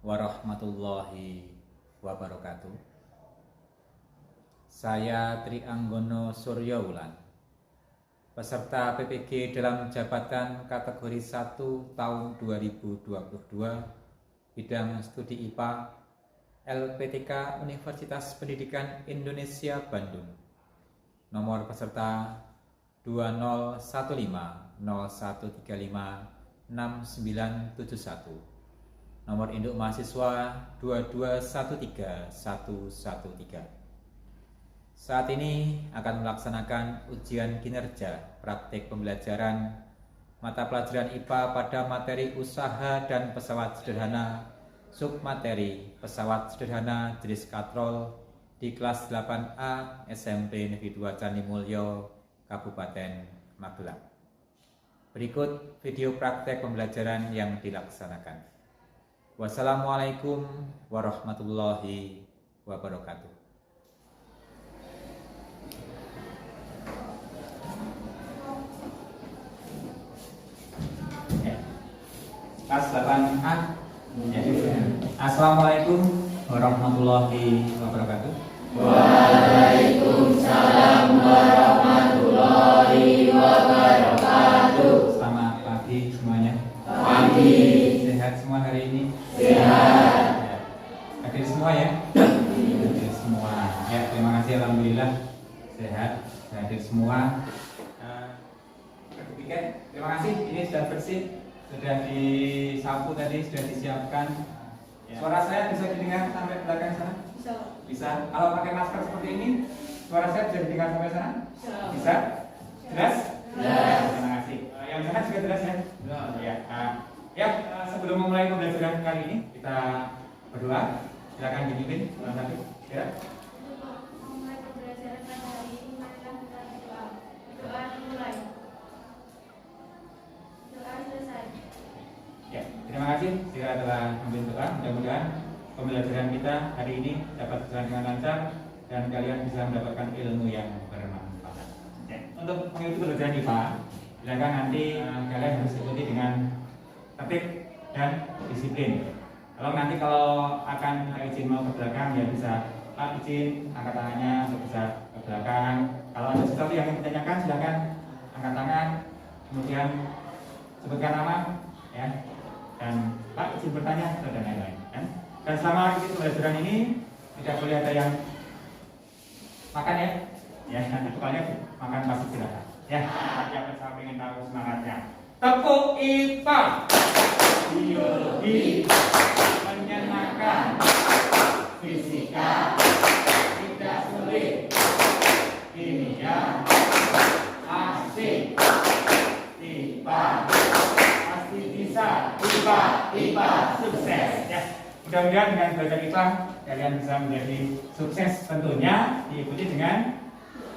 warahmatullahi wabarakatuh. Saya Tri Anggono Suryowulan, peserta PPG dalam jabatan kategori 1 tahun 2022 bidang studi IPA LPTK Universitas Pendidikan Indonesia Bandung. Nomor peserta 201501356971. Nomor induk mahasiswa 2213113. Saat ini akan melaksanakan ujian kinerja praktik pembelajaran mata pelajaran IPA pada materi usaha dan pesawat sederhana, submateri pesawat sederhana jenis katrol di kelas 8A SMP Negeri 2 Candimulyo, Kabupaten Magelang. Berikut video praktek pembelajaran yang dilaksanakan. Wassalamualaikum warahmatullahi wabarakatuh. Kelas 8A. Assalamualaikum warahmatullahi wabarakatuh. Waalaikumsalam warahmatullahi wabarakatuh. Selamat pagi semuanya. Pagi. Sehat semua hari ini? Sehat. Ya. Hadir semua ya? Hadir semua. Ya, terima kasih, alhamdulillah sehat, hadir semua. Terima kasih, ini sudah bersih, sudah disapu tadi, sudah disiapkan. Ya. Suara saya bisa didengar sampai belakang sana? Bisa. Kalau pakai masker seperti ini, suara saya bisa didengar sampai sana? Bisa. Jelas? Jelas. Terima kasih. Yang sana juga jelas ya? Ya. Sebelum memulai pembelajaran kali ini, kita berdoa. Silakan dipimpin, Tuan Habib. Ya. Memulai pembelajaran pada hari ini, marilah kita berdoa. Doa dimulai. Doa selesai. Ya, terima kasih. Segera telah mempimpin doa. Mudah-mudahan pembelajaran kita hari ini dapat berjalan dengan lancar dan kalian bisa mendapatkan ilmu yang bermanfaat. Ya. Untuk mengikuti pembelajaran IPA, silakan nanti kalian harus ikuti dengan tertib dan disiplin. Kalau akan izin mau ke belakang ya bisa Pak izin angkat tangannya untuk bisa ke belakang. Kalau ada sesuatu yang ingin ditanyakan silakan angkat tangan, kemudian sebutkan nama ya, dan Pak izin bertanya dan lain-lain kan? Dan selama pembelajaran ini tidak boleh ada yang makan ya pokoknya makan pasti silakan ya. Yang saya ingin tahu semangatnya tepuk IPA biologi menyenangkan, fisika tidak sulit, kimia asik, IPA pasti bisa, IPA sukses ya. Mudah-mudahan dengan belajar IPA kalian bisa menjadi sukses, tentunya diikuti dengan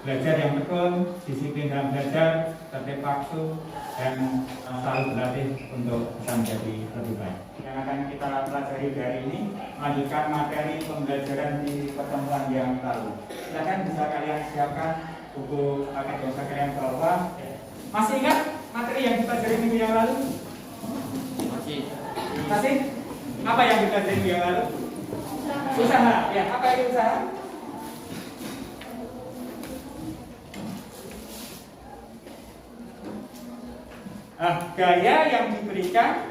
belajar yang tekun, disiplin dalam belajar, tertib waktu, dan selalu berlatih untuk bisa menjadi lebih baik. Yang akan kita pelajari hari ini melanjutkan materi pembelajaran di pertemuan yang lalu. Silakan bisa kalian siapkan buku paket dosa kalian ke bawah. Masih ingat materi yang kita pelajari minggu yang lalu? Masih? Apa yang kita pelajari minggu yang lalu? Usaha. Ya, apa itu usaha? Gaya yang diberikan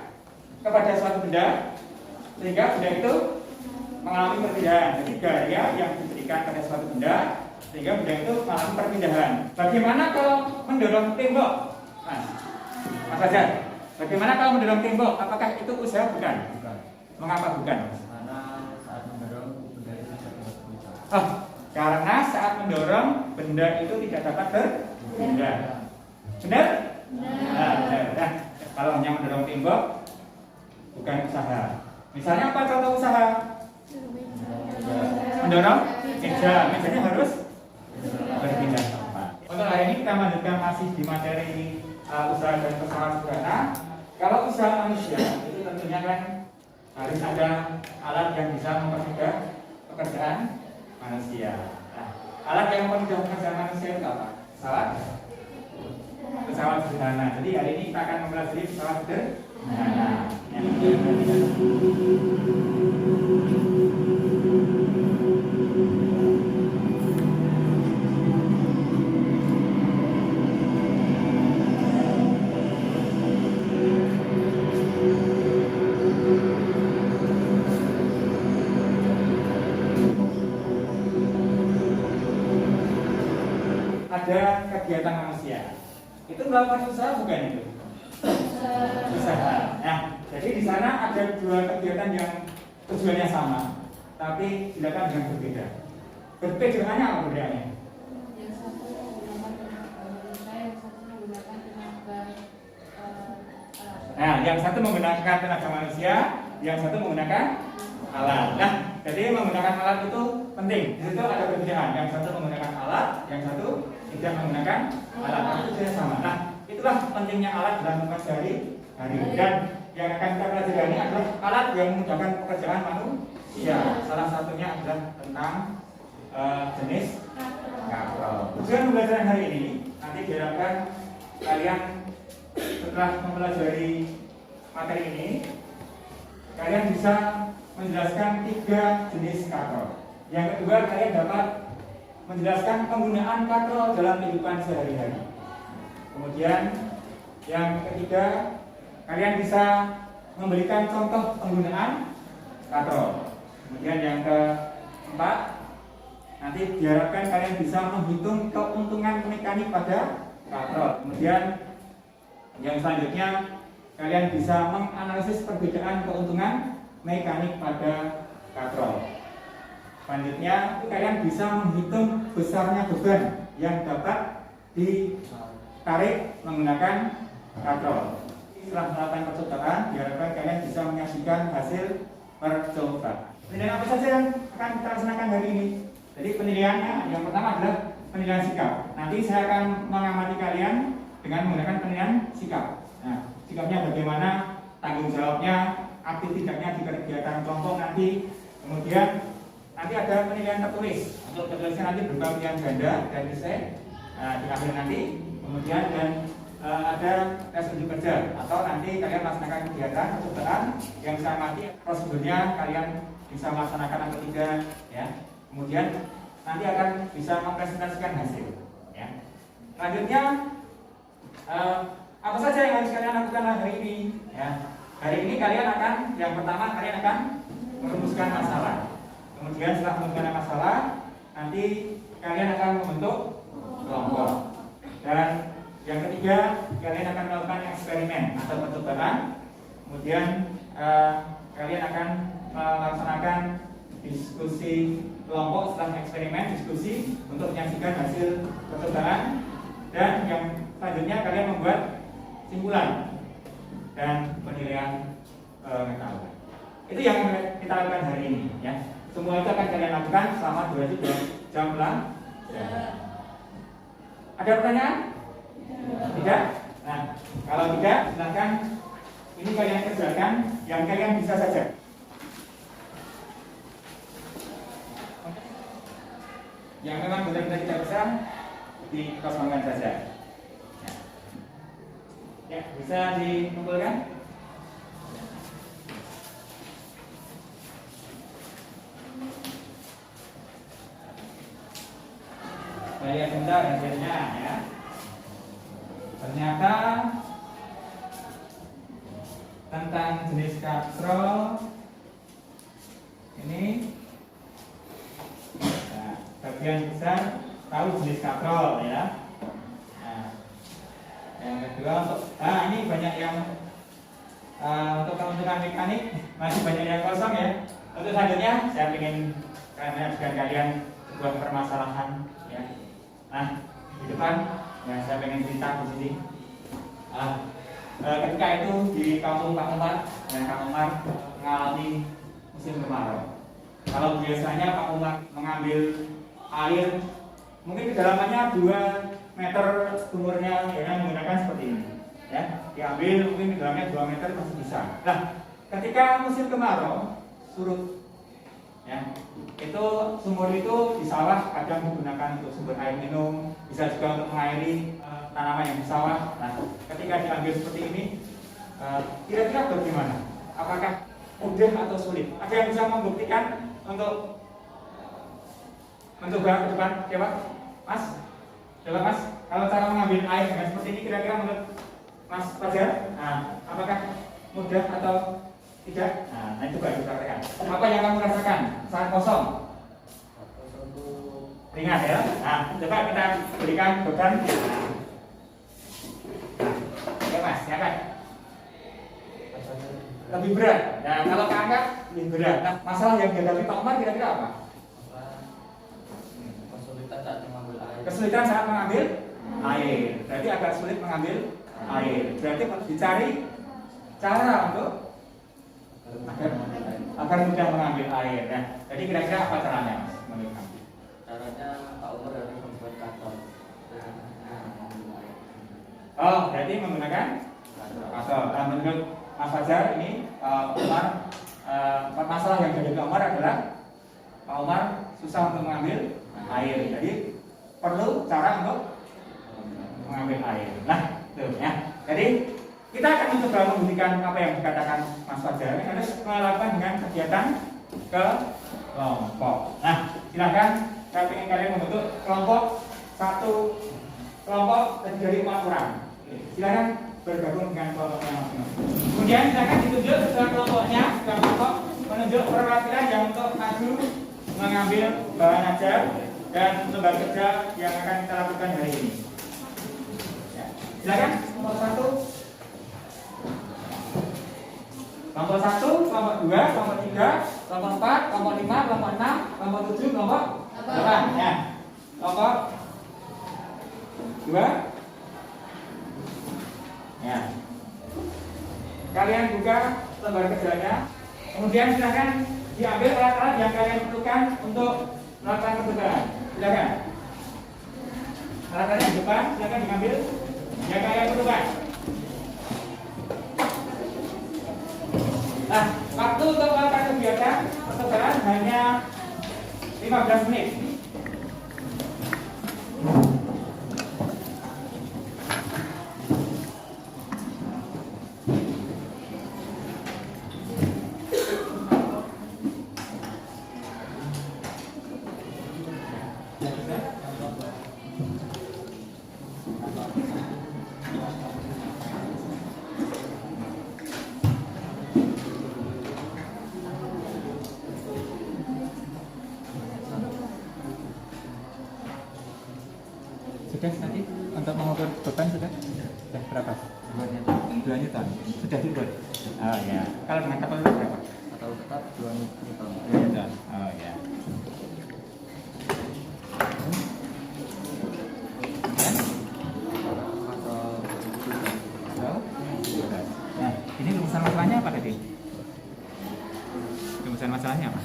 kepada suatu benda sehingga benda itu mengalami perpindahan. Jadi gaya yang diberikan pada suatu benda sehingga benda itu mengalami perpindahan. Bagaimana kalau mendorong tembok? Mas Fajar, bagaimana kalau mendorong tembok? Apakah itu usaha? Bukan. Mengapa bukan? Karena saat mendorong benda itu tidak dapat bergerak. Karena saat mendorong benda itu tidak dapat berpindah. Benar? Nah, kalau hanya mendorong tembok bukan usaha. Misalnya apa contoh usaha? Mendorong meja, mejanya harus berpindah tempat. Untuk hari ini kita lanjutkan masih di materi usaha dan pesawat sederhana. Kalau usaha manusia itu tentunya kan harus ada alat yang bisa mempermudah pekerjaan manusia. Nah, alat yang mempermudah pekerjaan manusia itu apa? Pesawat sederhana. Jadi hari ini kita akan mempelajari pesawat sederhana. Ada kegiatan manusia. Itu melakukan usaha bukan itu? Usaha. Nah, jadi di sana ada dua kegiatan yang tujuannya sama, tapi dilakukan dengan berbeda. Perbedaannya apa perbedaannya? Yang satu menggunakan tenaga manusia, yang satu menggunakan tenaga alat. Nah, yang satu menggunakan tenaga manusia, yang satu menggunakan alat. Nah, jadi menggunakan alat itu penting. Di situ ada perbedaan. Yang satu menggunakan alat, yang satu tidak menggunakan alat. Tapi tujuannya sama. Nah, itulah pentingnya alat dalam mempelajari hari. Dan yang akan kita pelajari ini adalah alat yang memudahkan pekerjaan manusia. Salah satunya adalah tentang jenis katrol. Tujuan pembelajaran hari ini nanti diharapkan kalian setelah mempelajari materi ini, kalian bisa menjelaskan 3 jenis katrol. Yang kedua, kalian dapat menjelaskan penggunaan katrol dalam kehidupan sehari-hari. Kemudian yang ketiga, kalian bisa memberikan contoh penggunaan katrol. Kemudian yang keempat, nanti diharapkan kalian bisa menghitung keuntungan mekanik pada katrol. Kemudian yang selanjutnya, kalian bisa menganalisis perbedaan keuntungan mekanik pada katrol. Selanjutnya, kalian bisa menghitung besarnya beban yang dapat ditarik menggunakan katrol. Setelah melakukan percobaan, diharapkan kalian bisa menyaksikan hasil percobaan. Penilaian apa saja yang akan kita laksanakan hari ini? Jadi penilaiannya yang pertama adalah penilaian sikap. Nanti saya akan mengamati kalian dengan menggunakan penilaian sikap. Nah, sikapnya bagaimana, tanggung jawabnya, aktif tidaknya di kegiatan kelompok nanti. Kemudian nanti ada penilaian tertulis. Untuk tertulisnya nanti berupa pilihan ganda dan esai diambil nanti. Kemudian dan ada tes unjuk kerja atau nanti kalian melaksanakan kegiatan percobaan yang saya amati prosedurnya kalian bisa melaksanakan atau tidak ya. Kemudian nanti akan bisa mempresentasikan hasil ya. Selanjutnya apa saja yang harus kalian lakukan hari ini ya. Hari ini kalian akan, yang pertama kalian akan merumuskan masalah. Kemudian setelah merumuskan masalah, nanti kalian akan membentuk kelompok. Dan yang ketiga, kalian akan melakukan eksperimen atau percobaan. Kemudian kalian akan melaksanakan diskusi kelompok setelah eksperimen, diskusi untuk menyaksikan hasil percobaan. Dan yang selanjutnya kalian membuat simpulan dan penilaian pengetahuan. Itu yang kita lakukan hari ini ya. Semua itu akan kalian lakukan selama 2 jam pelajaran. Ada pertanyaan? Tidak? Nah, kalau tidak, silakan ini kalian kerjakan yang kalian bisa saja. Yang memang benar-benar tidak bisa dikosongkan saja. Ya, bisa dikumpulkan? Saya lihat sebentar hasilnya ya. Ternyata tentang jenis katrol ini bagian besar tahu jenis katrol ya. Nah, yang kedua untuk ini banyak yang untuk keuntungan mekanik masih banyak yang kosong ya. Untuk selanjutnya saya ingin kalian sebuah permasalahan ya. Nah di depan ya saya pengen cerita di sini. Ketika itu di kampung Pak Umar, dan Pak Umar mengalami musim kemarau. Kalau biasanya Pak Umar mengambil air mungkin kedalamannya 2 meter sumurnya dengan menggunakan seperti ini ya, diambil mungkin kedalamannya 2 meter masih bisa. Nah ketika musim kemarau surut ya, itu sumur itu di sawah kadang digunakan untuk sumber air minum, bisa juga untuk mengairi tanaman yang di sawah. Nah ketika diambil seperti ini kira-kira bagaimana apakah mudah atau sulit? Ada yang bisa membuktikan untuk mencoba ke depan? Coba, Mas. Coba Mas, kalau cara mengambil air dengan seperti ini kira-kira menurut Mas Fajar, nah, apakah mudah atau tidak? Nah, coba dipraktekkan. Apa yang kamu rasakan saat kosong? Ringan ya? Nah, coba kita berikan beban. Ya Mas, silakan. Lebih berat. Nah, kalau keangkat lebih berat. Nah, masalah yang dihadapi Pak Umar kira-kira apa? Kesulitan saat mengambil air. Berarti agak sulit mengambil air. Berarti harus dicari cara untuk agar mudah mengambil air. Nah, jadi kira-kira apa caranya, Mas? Menurut kamu? Caranya Pak Umar harus membuat kantor. Oh, berarti menggunakan kantor. Nah, menurut Mas Fajar ini Umar masalah yang dihadapi Umar adalah Pak Umar susah untuk mengambil air. Jadi perlu cara untuk mengambil air. Nah, tuh ya. Jadi kita akan mencoba membuktikan apa yang dikatakan Mas Fajar. Ini harus melakukan dengan kegiatan kelompok. Nah, silakan saya ingin kalian membentuk kelompok satu kelompok terdiri dari 4 orang. Silakan bergabung dengan kelompoknya masing-masing. Kemudian silakan ditunjuk ke kelompoknya, ke kelompok menunjuk perwakilan yang untuk maju mengambil bahan ajar dan lembar kerja yang akan kita lakukan hari ini. Ya. Silakan kelompok 1, kelompok 1, kelompok 2, kelompok 3, kelompok 4, kelompok 5, kelompok 6, kelompok 7, kelompok 8. Ya. Kelompok 2. Ya. Kalian buka lembar kerjanya. Kemudian silakan diambil alat-alat yang kalian butuhkan untuk melakukan pertukaran. Silakan. Alat-alat di depan silakan diambil yang kalian butuhkan. Nah, waktu untuk melakukan kegiatan pertukaran hanya 15 menit. Sudah tadi untuk mengukur beban sudah berapa? 2 Newton. Sudah diukur. Oh ya. Kalau dengan kapal berapa? Atau tetap 2 Newton. 2 Newton. Oh ya. Nah, ini rumusan masalahnya apa tadi? Rumusan masalahnya apa?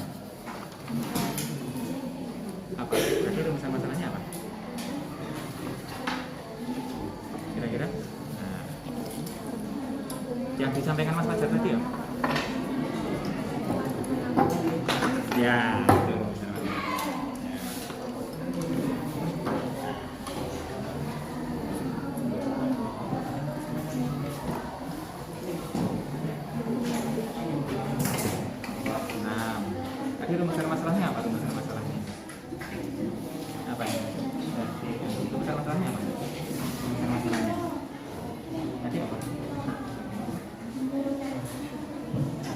Apa? Tadi rumusan masalahnya apa? Kira-kira? Nah, yang disampaikan Mas Fajar tadi ya? Ya, itu rumusan masalahnya. Tadi rumusan masalahnya apa? Rumusan masalahnya apa ya? Rumusan masalahnya apa? Rumusan masalahnya tadi apa?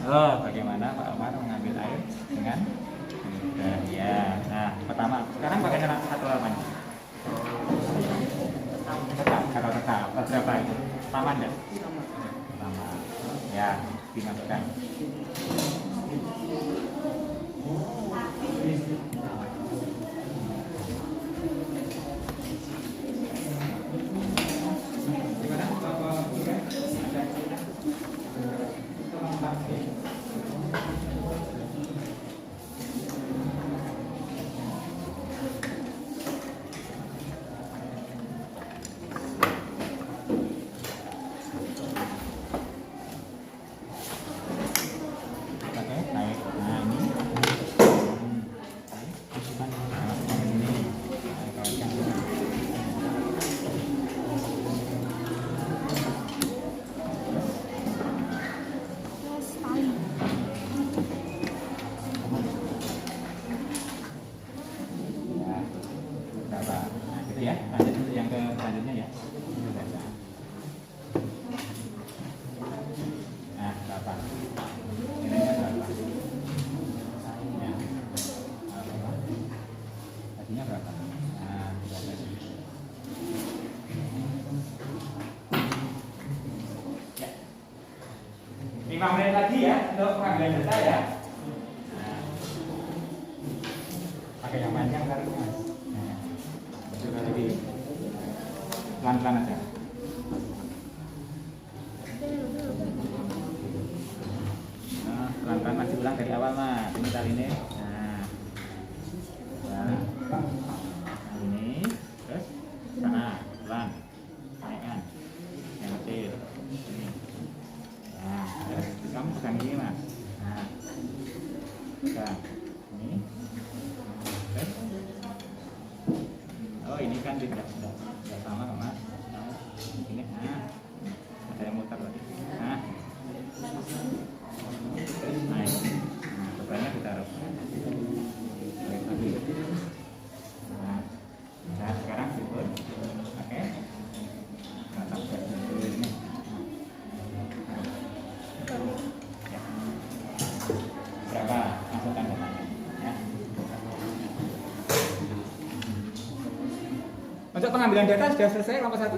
Oh, bagaimana Pak Umar mengambil air dengan mudah ya. Nah, pertama, sekarang pakai satu halaman. Tetap, kalau tetap, berapa itu? Sama enggak? Sama. Ya, dimasukkan. Gimana? Bapak Ibu? Oke, naik. Nah, ini. ya, lanjut untuk yang ke selanjutnya ya. Nah, berapa? Nilainya berapa? Ya. Berapa? Tadinya berapa? Nah, 13. Ya. 5 menit lagi ya untuk pengambilan data ya. Nah. Pakai yang panjang tarik mas. Nah. Coba lagi. Pelan-pelan aja. Nah, pelan-pelan masih ulang dari awal mas. Ini kali ini. Nah, ini terus sana pelan, naikkan yang kecil. Ini. Nah, terus kamu pegang ini mas. Nah, pegang ini. Terus. Oh ini kan tidak sama kok mas. Ini ada yang muter tadi. Nah, terus naik. Nah, bebannya ditaruh. Naik lagi. Nah, sekarang berikut. Oke. Nah, tambah dulu ini. Ya. Berapa? Masukkan datanya. Ya. Untuk pengambilan data sudah selesai kelompok 1?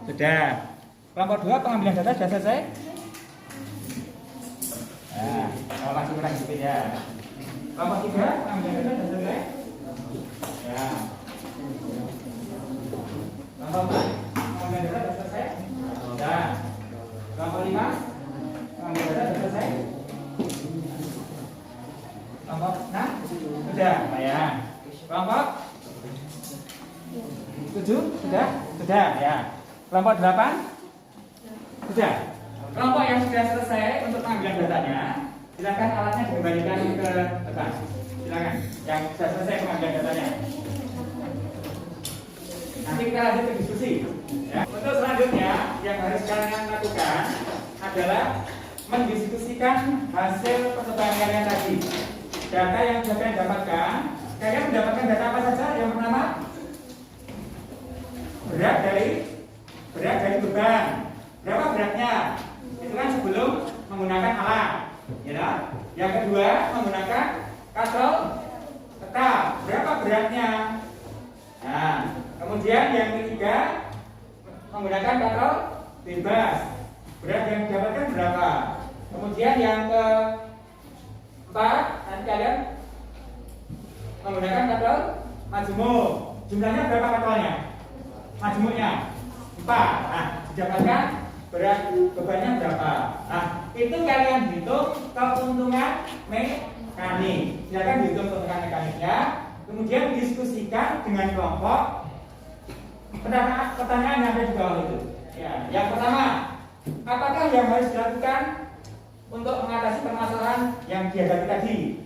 Sudah. Kelompok 2 pengambilan data sudah selesai? Nah, kalau masih kurang sedikit ya. Kelompok 3 pengambilan data sudah selesai? Ya. Kelompok 4 pengambilan data sudah selesai? Sudah. Kelompok 5 pengambilan data sudah selesai? Kelompok 6 sudah. Ya. Kelompok 7 sudah? Sudah ya. Kelompok 8 sudah. Kelompok yang sudah selesai untuk pengambilan datanya, silakan alatnya dikembalikan ke depan. Silakan. Yang sudah selesai pengambilan datanya. Nanti kita lanjut ke diskusi. Ya. Untuk selanjutnya yang harus kalian lakukan adalah mendiskusikan hasil percobaan kalian tadi. Data yang sudah kalian dapatkan, kalian mendapatkan data apa saja? Yang pertama, berat dari beban. Berapa beratnya? Itu kan sebelum menggunakan alat. Ya. Yang kedua, menggunakan katrol tetap. Berapa beratnya? Nah, kemudian yang ketiga, menggunakan katrol bebas. Berat yang didapatkan berapa? Kemudian yang keempat, nanti kalian menggunakan katrol majemuk. Jumlahnya berapa katrolnya? Majemuknya 4. Nah, didapatkan berat bebannya berapa? Nah, itu kalian hitung keuntungan mekanik. Silakan dihitung keuntungan mekaniknya. Kemudian diskusikan dengan kelompok. Pertanyaan yang ada di bawah itu. Ya, yang pertama, apakah yang harus dilakukan untuk mengatasi permasalahan yang dihadapi tadi?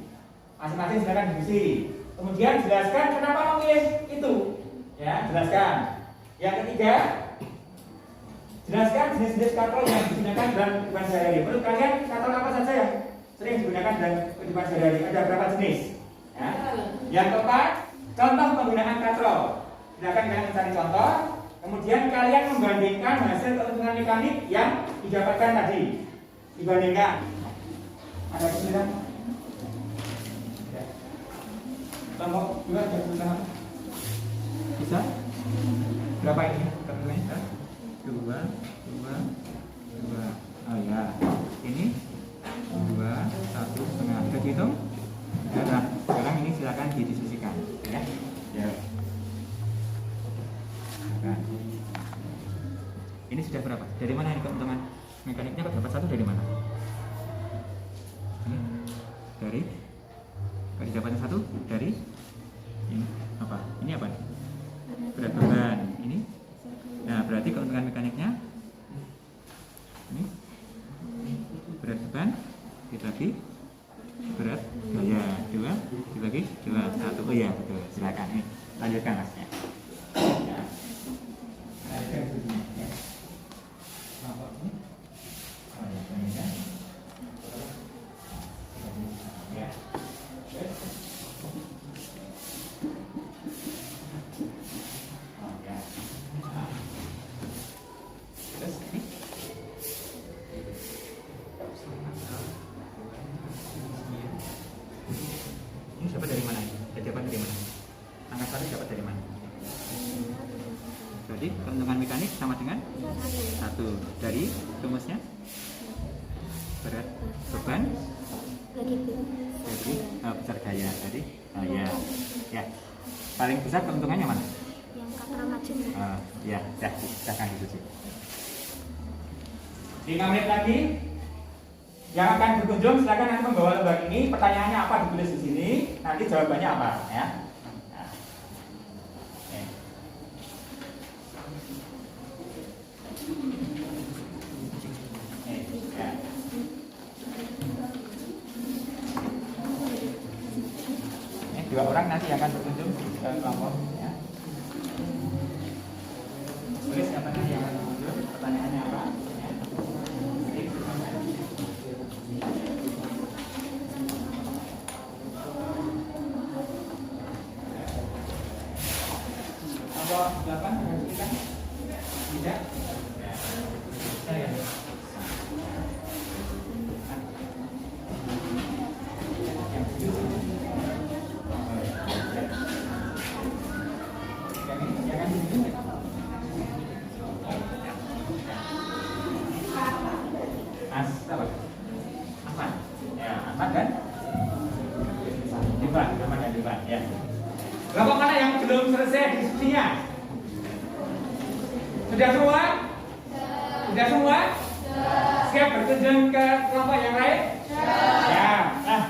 Masing-masing silakan diskusi. Kemudian jelaskan kenapa memilih itu. Ya, jelaskan. Yang ketiga, jelaskan jenis-jenis katrol yang digunakan dalam kehidupan sehari-hari. Menurut kalian katrol apa saja yang sering digunakan dalam kehidupan sehari-hari? Ada berapa jenis? Ya. Yang keempat, contoh penggunaan katrol. Silakan kalian mencari contoh. Kemudian kalian membandingkan hasil keuntungan mekanik yang didapatkan tadi. Dibandingkan. Ada kesulitan? Ya. Kelompok juga ada kesulitan? Bisa? Berapa ini? Keuntungannya? 2. Oh ya. Ini 2, 1,5. Sudah dihitung? Ya, nah, sekarang ini silakan didiskusikan. Ya. Ya. Nah. Ini sudah berapa? Dari mana ini keuntungan mekaniknya? Kok dapat 1 dari mana? Ini dari dapatnya 1 dari ini apa? Ini apa? Berat beban. Ini. Nah, berarti keuntungan mekaniknya ini berat beban dibagi berat gaya 2 dibagi 2 1. Oh ya, betul. Silakan nih. Lanjutkan masnya. Ya. Ya. Berarti keuntungan mekanik sama dengan 1. Dari rumusnya berat beban jadi besar gaya. Jadi ya. Paling besar keuntungannya mana? Yang kapal maju. Ya, silakan diskusi. 5 menit lagi. Yang akan berkunjung silakan nanti membawa lembar ini. Pertanyaannya apa ditulis di sini. Nanti jawabannya apa ya. Dua orang nanti akan berkunjung ke kelompok ya. Tulis siapa nanti yang akan berkunjung, pertanyaannya apa ya. Kelompok 8 kita tidak saya Kelompok mana yang belum selesai diskusinya? Sudah semua? Sudah semua? Siap berkunjung ke kelompok yang lain? Ya. Nah,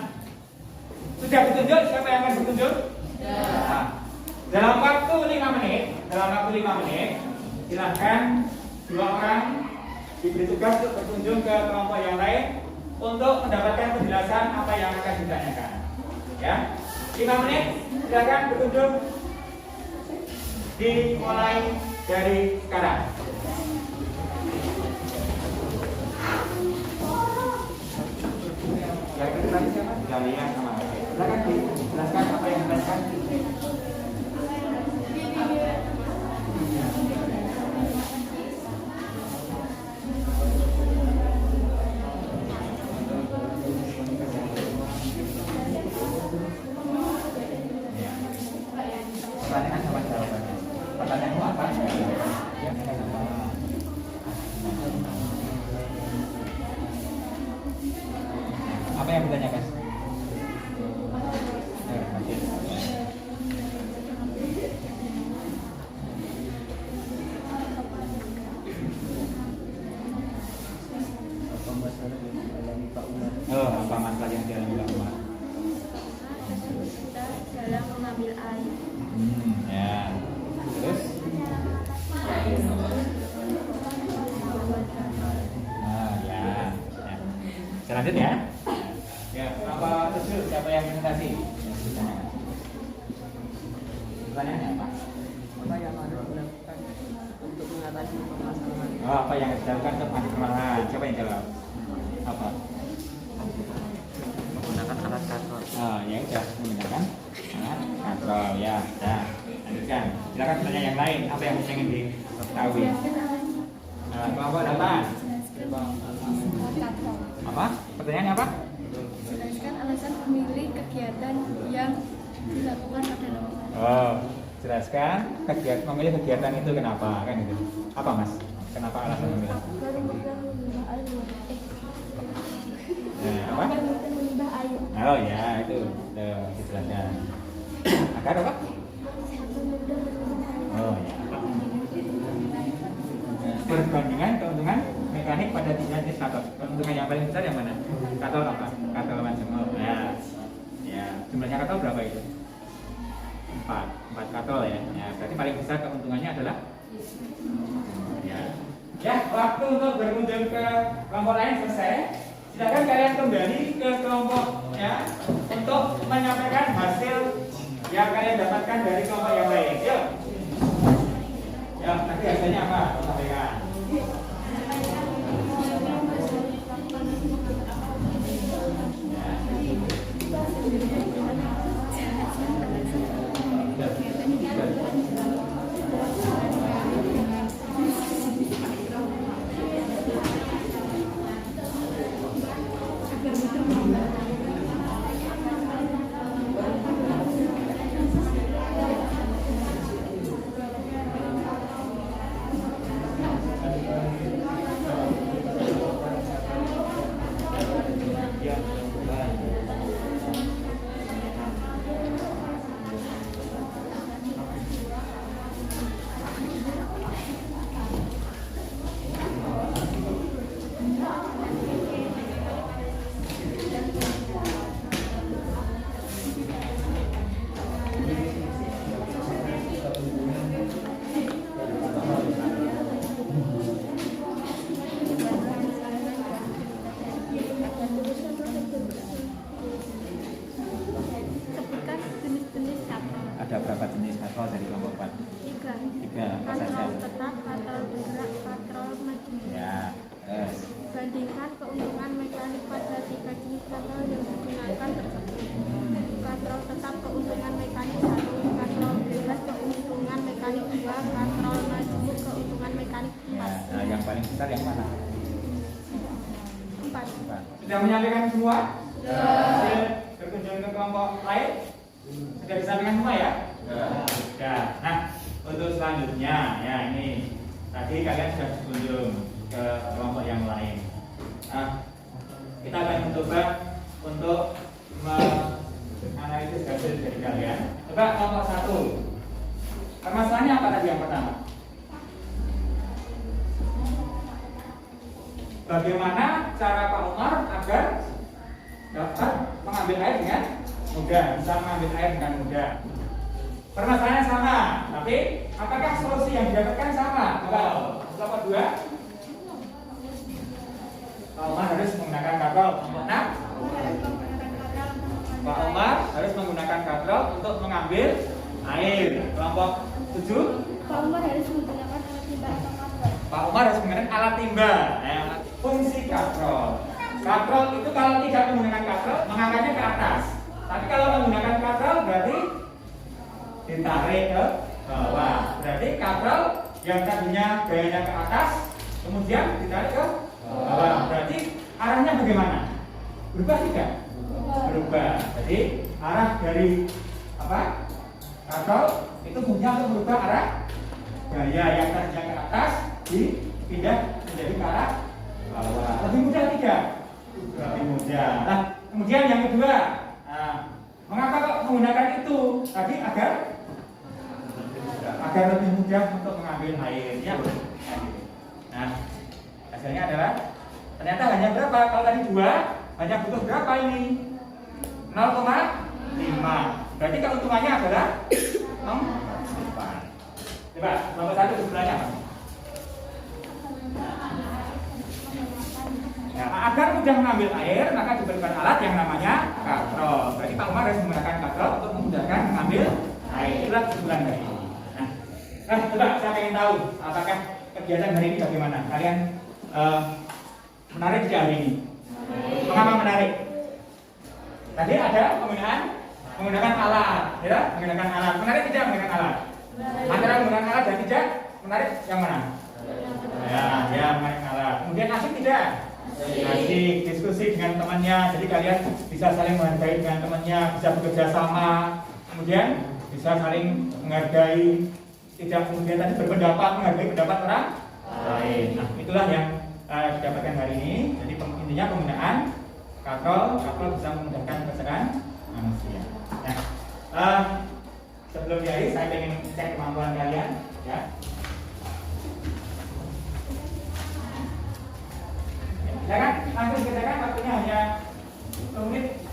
sudah berkunjung? Siapa yang akan berkunjung? Nah, dalam waktu 5 menit, silahkan 2 orang diberi tugas untuk berkunjung ke kelompok yang lain untuk mendapatkan penjelasan apa yang akan ditanyakan. Ya. 5 menit, silakan berkunjung. Dimulai dari sekarang. Yang kedua tadi siapa? Dahlia sama. Silakan dijelaskan apa yang ditanyakan. Pertanyaan sama jawabannya. Pertanyaanmu apa? Ya, apa yang ditanyakan? Apa manfaat yang dialami Pak Umar? Dalam mengambil air. Ya. Terus? Ya. Saya lanjut ya. Ya, apa tujuh? Siapa yang presentasi? Pertanyaannya apa? Apa yang harus dilakukan untuk mengatasi permasalahan? Apa yang harus dilakukan untuk mengatasi permasalahan? Siapa yang jawab? Apa? Menggunakan alat kontrol. Ya udah, menggunakan alat kontrol ya. Nah, lanjutkan. Silakan bertanya yang lain. Apa yang ingin diketahui? Kelompok 8. Apa? Pertanyaannya apa? Jelaskan alasan memilih kegiatan yang dilakukan pada nomor. Jelaskan memilih kegiatan itu kenapa? Kan gitu. Apa Mas? Kenapa alasan memilih? Apa? Oh ya, itu dijelaskan. Agar apa? Oh ya. Perbandingan keuntungan mekanik pada jenis kator. Keuntungan yang paling besar yang mana? Kator apa? Kator macam ya. Jumlahnya kator berapa itu? 4 kator ya. Ya, berarti paling besar keuntungannya adalah ya, waktu untuk berkunjung ke kelompok lain selesai. Silakan kalian kembali ke kelompok ya untuk menyampaikan hasil yang kalian dapatkan dari kelompok yang lain. Yuk. Ya, nanti hasilnya apa? Sampaikan. 2, katrol majemuk, keuntungan mekanik 4. Nah, yang paling besar yang mana? 4. Sudah menyampaikan semua? Ya. Hasil berkunjung ke kelompok lain? Sudah disampaikan semua ya? Sudah. Nah, untuk selanjutnya ya ini tadi kalian sudah berkunjung ke kelompok yang lain. Nah, kita akan mencoba untuk menganalisis hasil dari kalian. Coba kelompok 1. Permasalahannya apa tadi yang pertama? Bagaimana cara Pak Umar agar dapat mengambil air dengan mudah, bisa mengambil air dengan mudah? Permasalahannya sama, tapi apakah solusi yang didapatkan sama? Kelompok 2, Pak Umar harus menggunakan katrol. Kelompok 6, Pak Umar harus menggunakan katrol untuk mengambil air. Kelompok 7, Pak Umar harus menggunakan alat timba atau katrol. Pak Umar harus menggunakan alat timba. Fungsi katrol. Katrol itu kalau tidak menggunakan katrol, mengangkatnya ke atas. Tapi kalau menggunakan katrol berarti ditarik ke bawah. Berarti katrol yang tadinya gayanya ke atas, kemudian ditarik ke bawah. Berarti arahnya bagaimana? Berubah tidak? Berubah. Jadi arah dari apa? Katrol itu punya untuk berubah arah gaya yang tadinya ke atas dipindah menjadi ke arah bawah. Lebih mudah tidak? Lebih mudah. Nah, kemudian yang kedua, mengapa kok menggunakan itu? Tadi agar lebih mudah untuk mengambil airnya. Nah, hasilnya adalah ternyata hanya berapa? Kalau tadi 2, hanya butuh berapa ini? 0,5. Berarti keuntungannya adalah 0,4. Coba, nomor 1 sebelahnya apa? Ya, agar mudah mengambil air, maka diberikan alat yang namanya katrol. Berarti Pak Umar harus menggunakan katrol untuk memudahkan mengambil air. Itulah kesimpulan dari ini. Nah, coba saya ingin tahu apakah kegiatan hari ini bagaimana? Kalian menarik tidak hari ini? Mengapa menarik? Tadi ada menggunakan alat, ya? Menggunakan alat. Menarik tidak menggunakan alat? Antara menggunakan alat dan tidak menarik yang mana? Ya, menarik alat. Kemudian asik tidak? Asik, diskusi dengan temannya. Jadi kalian bisa saling menghargai dengan temannya, bisa bekerja sama. Kemudian bisa saling menghargai. Tidak kemudian tadi berpendapat, menghargai pendapat orang lain. Nah, itulah yang didapatkan hari ini. Jadi intinya penggunaan katrol bisa memudahkan pekerjaan manusia. Nah, sebelum diakhiri saya ingin cek kemampuan kalian, ya. Silakan langsung dikerjakan, waktunya hanya 1 menit.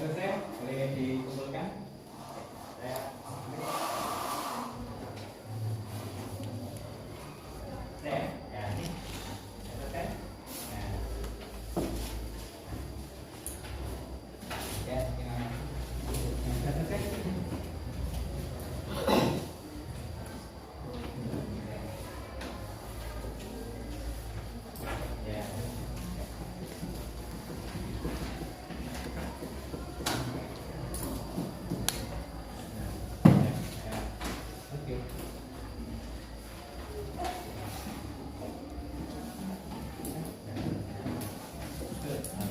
selesai, boleh dikumpulkan. Ya, ini selesai. Ya, selesai. Ya. Oke.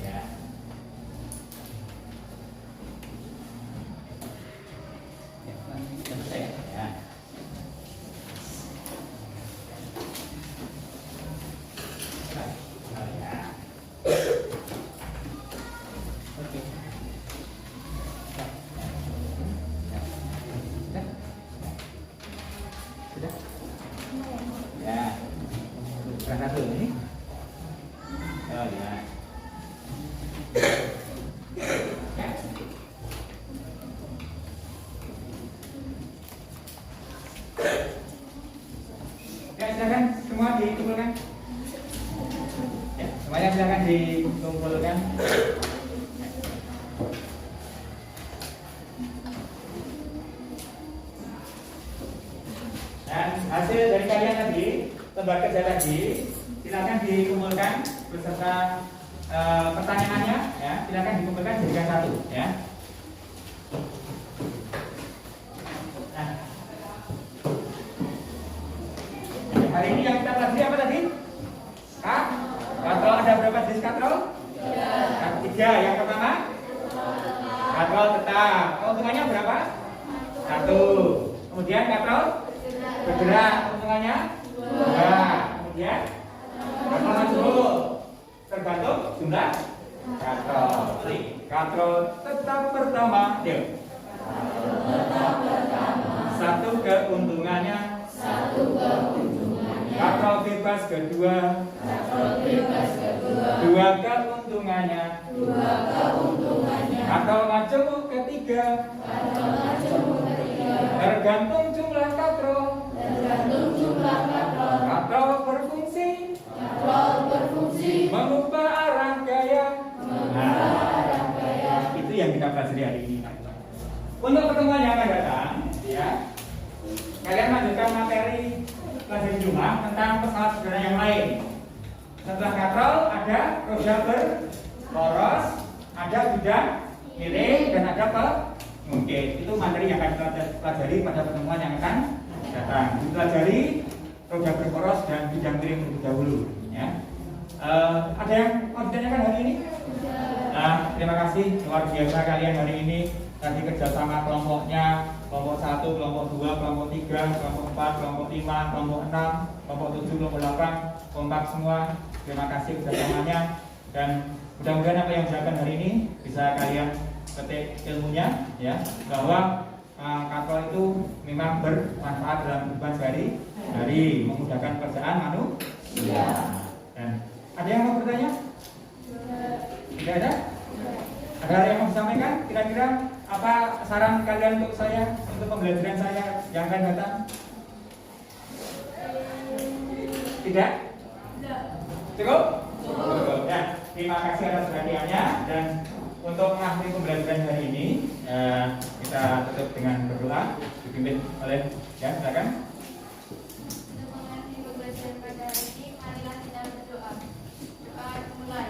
Ya. Selesai ya. Oke. Sudah? Ya. Sudah satu ini? Oh ya. Ya, silakan semua dikumpulkan. Ya, semuanya silakan dikumpulkan. Dan hasil dari kalian tadi, lembar kerja tadi, silakan dikumpulkan beserta pertanyaannya, ya, silakan dikumpulkan jadikan satu, ya. Nah, hari ini yang kita pelajari apa tadi? Katrol ada berapa jenis katrol? 3. Yang pertama? Katrol tetap. Keuntungannya berapa? 1. Kemudian katrol bergerak, keuntungannya 2. Kemudian katrol majul, tergantung jumlah katrol. Katrol tetap pertama, yuk. 1 keuntungannya. Katrol bebas kedua. 2 keuntungannya. Katrol majul ketiga. Tergantung jumlah katrol. Katrol berfungsi. Mengubah arah gaya. Itu yang kita pelajari hari ini. Untuk pertemuan yang akan datang, ya, kalian lanjutkan materi pelajaran Jumat tentang pesawat sederhana yang lain. Setelah katrol ada roda berporos, ada bidang miring, dan ada pengungkit. Itu materi yang akan kita pelajari pada pertemuan yang akan datang. Dipelajari roda berporos dan bidang miring terlebih dahulu, ya. Ada yang mau ditanyakan hari ini? Nah, terima kasih luar biasa kalian hari ini. Tadi kerjasama kelompoknya, kelompok 1, kelompok 2, kelompok 3, kelompok 4, kelompok 5, kelompok 6, kelompok 7, kelompok 8, kompak semua. Terima kasih kerjasamanya, dan mudah-mudahan apa yang dilakukan hari ini bisa kalian petik ilmunya, ya, bahwa katrol itu memang bermanfaat dalam kehidupan sehari-hari, memudahkan pekerjaan manusia. Dan ada yang mau bertanya? Tidak ada? Ada yang mau disampaikan? Kira-kira apa saran kalian untuk saya, untuk pembelajaran saya yang akan datang? Tidak? Cukup? Cukup. Ya, terima kasih atas perhatiannya, dan untuk mengakhiri pembelajaran hari ini kita tutup dengan berdoa dipimpin oleh, ya, silakan. Untuk mengakhiri pembelajaran pada hari ini, marilah kita berdoa. Doa mulai.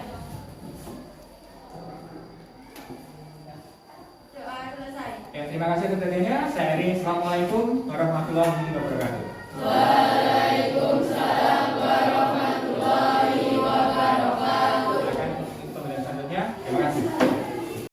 Doa selesai. Ya, terima kasih atas perhatiannya. Saya Eri. Assalamualaikum warahmatullahi wabarakatuh.